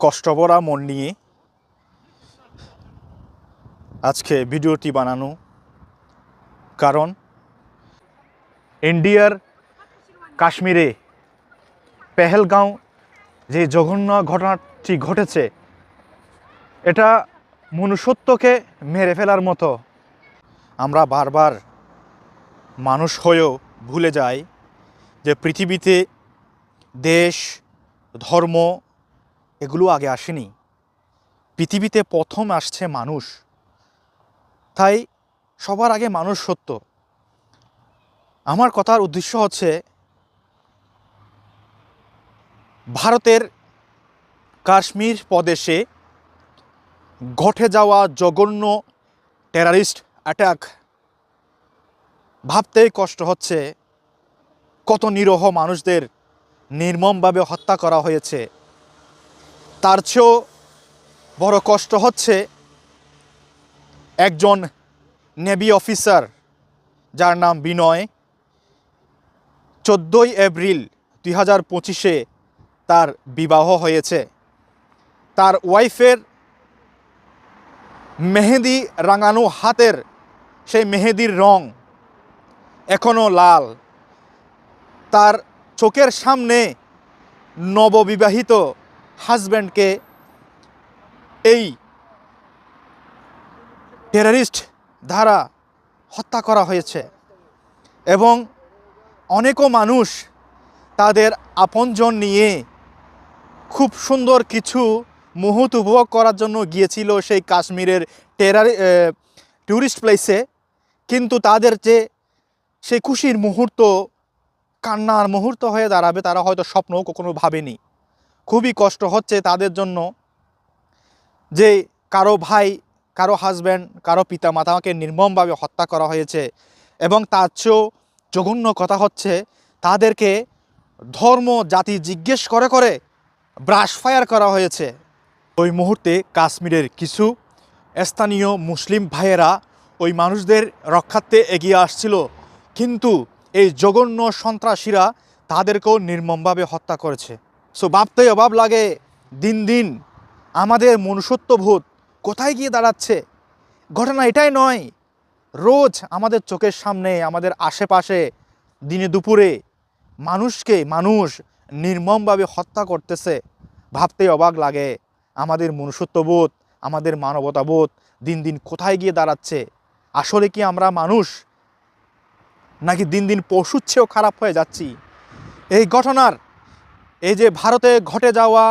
কষ্টভরা মন নিয়ে আজকে ভিডিওটি বানানো, কারণ ইন্ডিয়ার কাশ্মীরে পেহেলগাঁও যে জঘন্য ঘটনাটি ঘটেছে, এটা মনুষ্যত্বকে মেরে ফেলার মতো। আমরা বারবার মানুষ হয়েও ভুলে যাই যে পৃথিবীতে দেশ, ধর্ম এগুলো আগে আসেনি। পৃথিবীতে প্রথম আসছে মানুষ, তাই সবার আগে মানুষ সত্য। আমার কথার উদ্দেশ্য হচ্ছে, ভারতের কাশ্মীর প্রদেশে ঘটে যাওয়া জঘন্য টেররিস্ট অ্যাটাক ভাবতেই কষ্ট হচ্ছে। কত নিরীহ মানুষদের নির্মমভাবে হত্যা করা হয়েছে। তার চেয়েও বড় কষ্ট হচ্ছে একজন নেভি অফিসার, যার নাম বিনয়, 14 এপ্রিল 2025-এ তার বিবাহ হয়েছে। তার ওয়াইফের মেহেদি রাঙানো হাতের সেই মেহেদির রং এখনও লাল। তার চোখের সামনে নববিবাহিত হাজব্যান্ডকে এই টেররিস্ট দ্বারা হত্যা করা হয়েছে। এবং অনেকও মানুষ তাদের আপনজন নিয়ে খুব সুন্দর কিছু মুহূর্ত উপভোগ করার জন্য গিয়েছিল সেই কাশ্মীরের ট্যুরিস্ট প্লেসে, কিন্তু তাদের যে সেই খুশির মুহূর্ত কান্নার মুহূর্ত হয়ে দাঁড়াবে, তারা হয়তো স্বপ্নও কখনো ভাবেনি। খুবই কষ্ট হচ্ছে তাদের জন্য যে কারো ভাই, কারো হাজব্যান্ড, কারো পিতা মাতাকে নির্মমভাবে হত্যা করা হয়েছে। এবং তার চেয়েও জঘন্য কথা হচ্ছে, তাদেরকে ধর্ম জাতি জিজ্ঞেস করে করে ব্রাশ ফায়ার করা হয়েছে। ওই মুহূর্তে কাশ্মীরের কিছু স্থানীয় মুসলিম ভাইয়েরা ওই মানুষদের রক্ষার্থে এগিয়ে আসছিল, কিন্তু এই জঘন্য সন্ত্রাসীরা তাদেরকেও নির্মমভাবে হত্যা করেছে। সো ভাবতেই অভাব লাগে, দিন দিন আমাদের মনুষ্যত্ববোধ কোথায় গিয়ে দাঁড়াচ্ছে। ঘটনা এটাই নয়, রোজ আমাদের চোখের সামনে, আমাদের আশেপাশে দিনে দুপুরে মানুষ নির্মমভাবে হত্যা করতেছে। ভাবতেই অবাক লাগে আমাদের মনুষ্যত্ববোধ, আমাদের মানবতাবোধ দিন দিন কোথায় গিয়ে দাঁড়াচ্ছে। আসলে কি আমরা মানুষ, নাকি দিন দিন পশুর চেয়েও খারাপ হয়ে যাচ্ছি? এই ঘটনার, এই যে ভারতে ঘটে যাওয়া